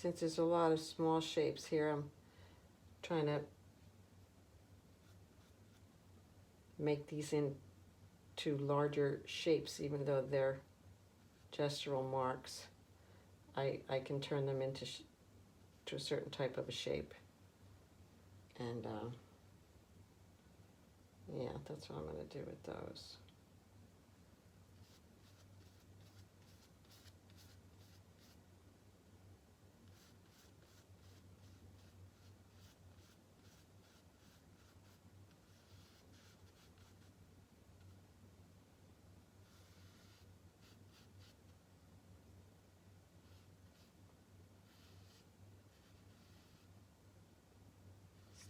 Since there's a lot of small shapes here, I'm trying to make these into larger shapes, even though they're gestural marks. I can turn them into to a certain type of a shape. And yeah, that's what I'm going to do with those.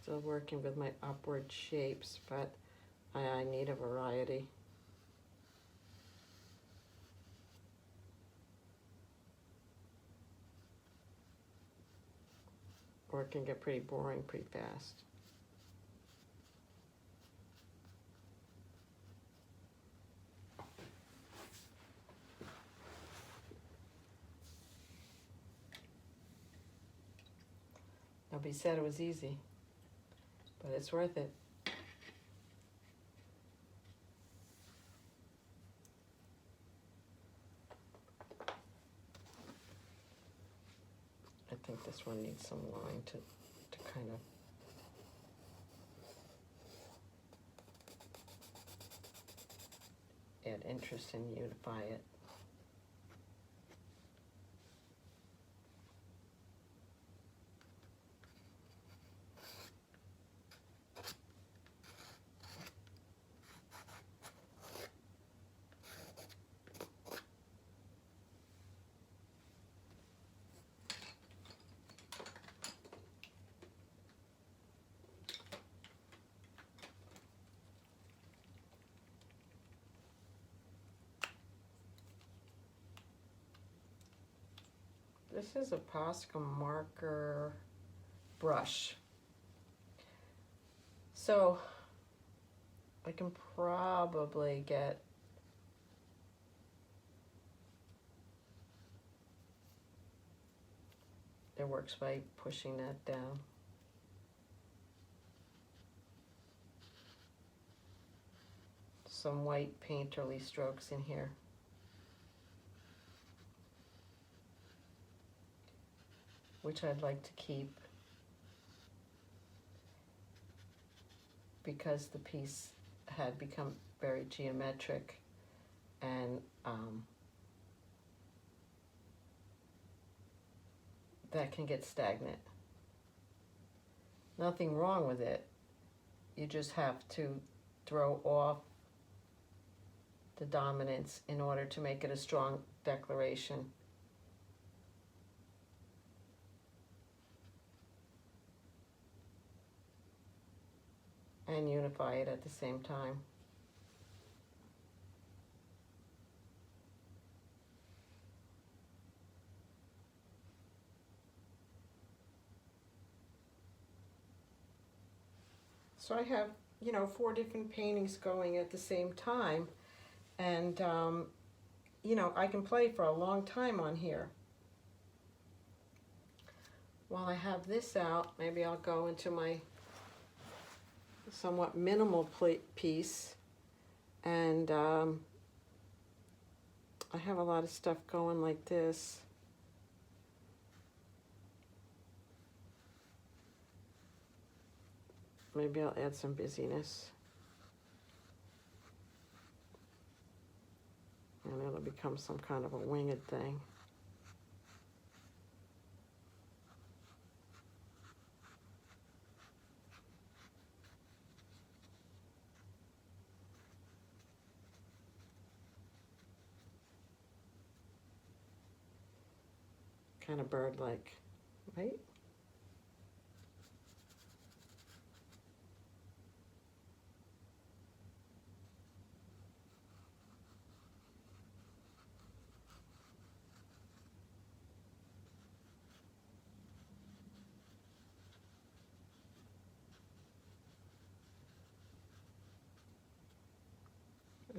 Still working with my upward shapes, but I need a variety. Or it can get pretty boring pretty fast. Nobody said it was easy, but it's worth it. I think this one needs some line to kind of add interest and unify it. This is a Posca marker brush. So I can probably get it works by pushing that down. Some white painterly strokes in here. Which I'd like to keep because the piece had become very geometric, and that can get stagnant. Nothing wrong with it. You just have to throw off the dominance in order to make it a strong declaration. And unify it at the same time. So I have, 4 different paintings going at the same time, and I can play for a long time on here. While I have this out, maybe I'll go into my somewhat minimal piece, and I have a lot of stuff going like this. Maybe I'll add some busyness, and it'll become some kind of a winged thing. Kind of bird-like, right?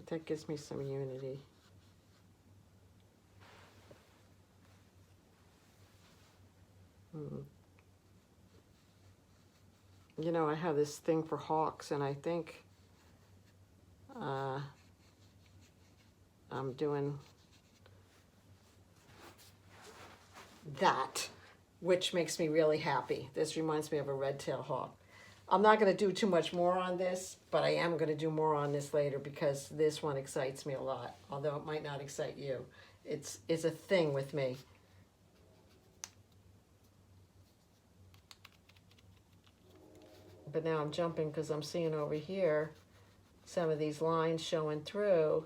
That gives me some unity. You know, I have this thing for hawks, and I think I'm doing that, which makes me really happy. This reminds me of a red-tailed hawk. I'm not going to do too much more on this, but I am going to do more on this later because this one excites me a lot, although it might not excite you. It's a thing with me. But now I'm jumping because I'm seeing over here some of these lines showing through,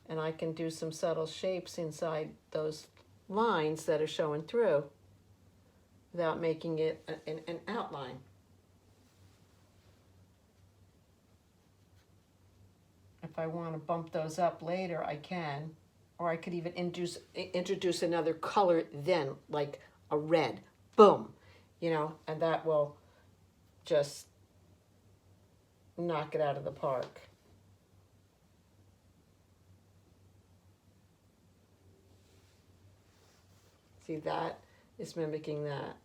and I can do some subtle shapes inside those lines that are showing through without making it an outline. If I want to bump those up later, I can, or I could even introduce another color then, like a red, boom, you know, and that will just knock it out of the park. See, that is mimicking that.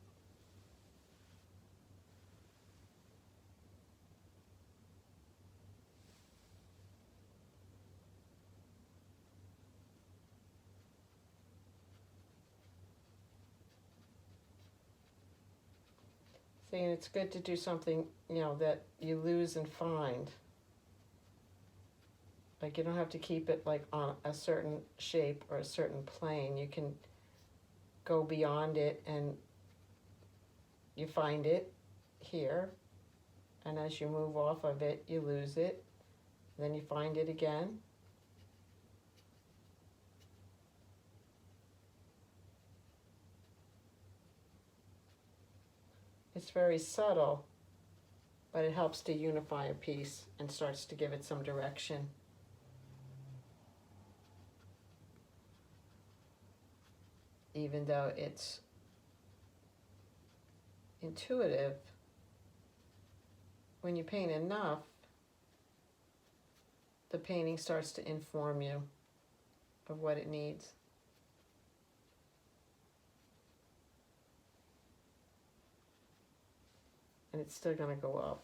See, and it's good to do something, you know, that you lose and find. Like, you don't have to keep it like on a certain shape or a certain plane. You can go beyond it, and you find it here, and as you move off of it, you lose it, then you find it again. It's very subtle, but it helps to unify a piece and starts to give it some direction. Even though it's intuitive, when you paint enough, the painting starts to inform you of what it needs. And it's still going to go up.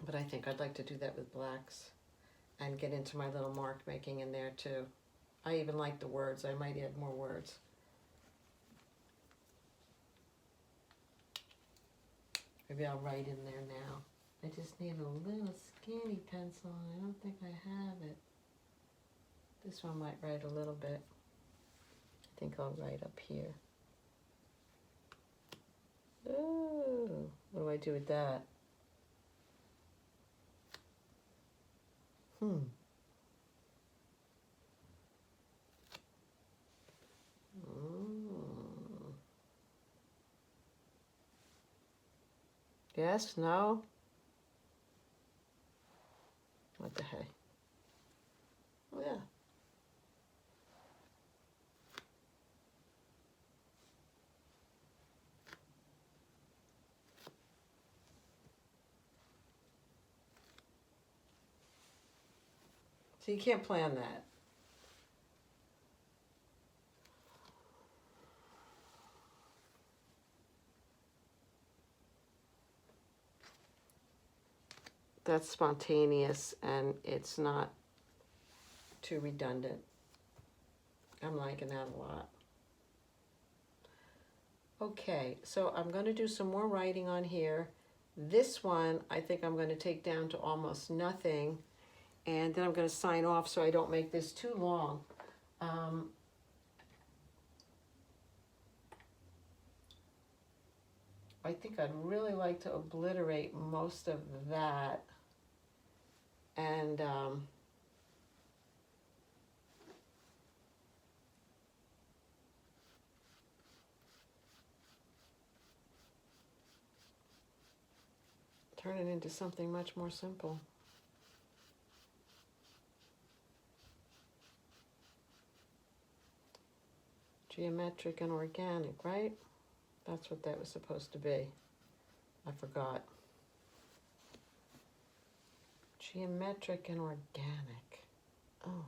But I think I'd like to do that with blacks and get into my little mark making in there too. I even like the words. I might add more words. Maybe I'll write in there now. I just need a little skinny pencil, and I don't think I have it. This one might write a little bit. I think I'll write up here. Oh, what do I do with that? Yes, no? What the heck? Oh, yeah. So you can't plan that. That's spontaneous, and it's not too redundant. I'm liking that a lot. Okay, so I'm going to do some more writing on here. This one, I think I'm going to take down to almost nothing, and then I'm going to sign off so I don't make this too long. I think I'd really like to obliterate most of that, and turn it into something much more simple. Geometric and organic, right? That's what that was supposed to be. I forgot. Geometric and organic. Oh.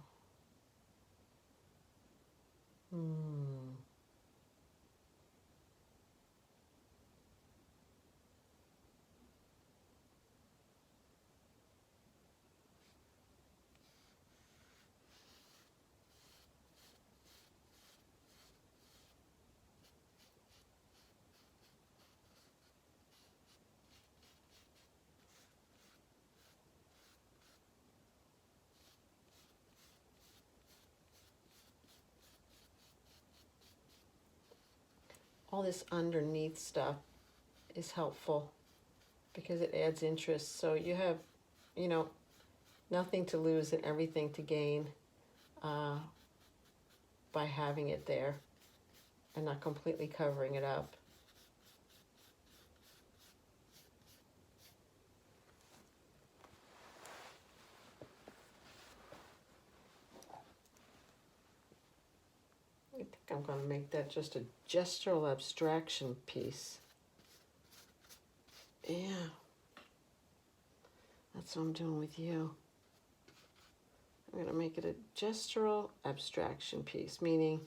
all this underneath stuff is helpful because it adds interest. So you have, you know, nothing to lose and everything to gain by having it there and not completely covering it up. I think I'm going to make that just a gestural abstraction piece. Yeah, that's what I'm doing with you. I'm going to make it a gestural abstraction piece, meaning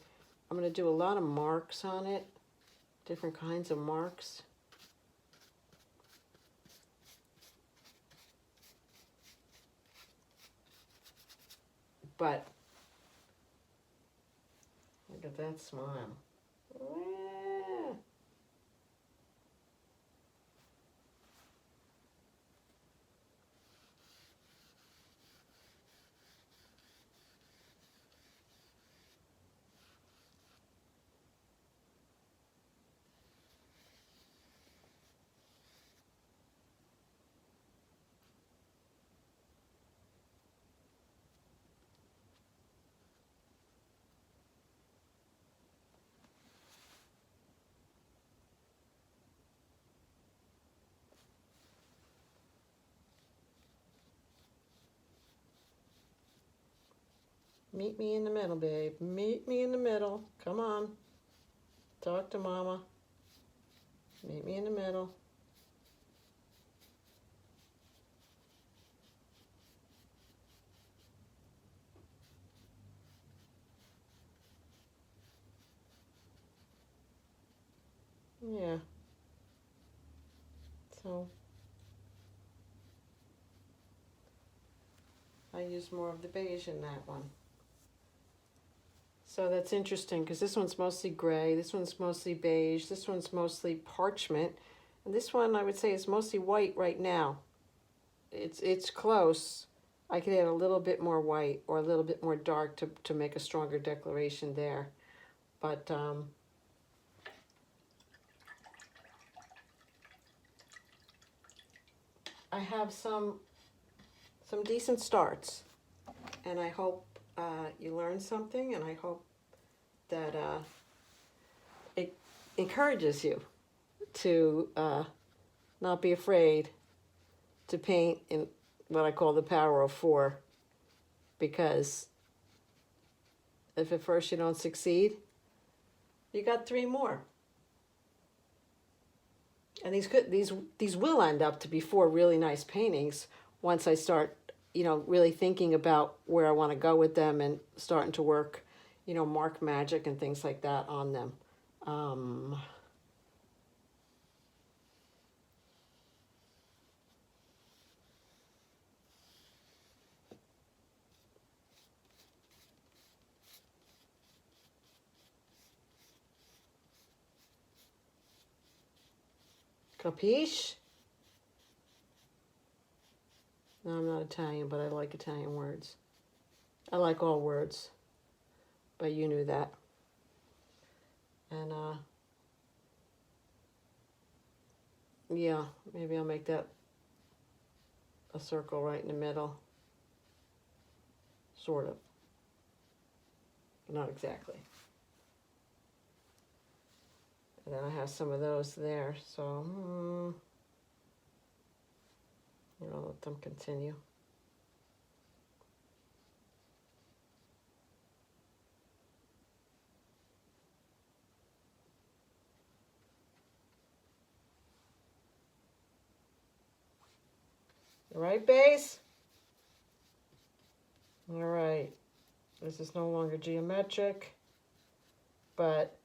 I'm going to do a lot of marks on it, different kinds of marks. But look at that smile. Meet me in the middle, babe. Meet me in the middle. Come on. Talk to mama. Meet me in the middle. Yeah. So I use more of the beige in that one. So that's interesting because this one's mostly gray, this one's mostly beige, this one's mostly parchment, and this one I would say is mostly white right now. It's close. I could add a little bit more white or a little bit more dark to make a stronger declaration there. But I have some decent starts, and I hope you learn something, and I hope that it encourages you to not be afraid to paint in what I call the power of 4, because if at first you don't succeed, you got 3 more. And these will end up to be 4 really nice paintings once I start, you know, really thinking about where I want to go with them and starting to work, you know, mark magic and things like that on them. Capiche? No, I'm not Italian, but I like Italian words. I like all words, but you knew that. And yeah, maybe I'll make that a circle right in the middle. Sort of. But not exactly. And then I have some of those there, so you know, let them continue. All right, base? All right. This is no longer geometric, but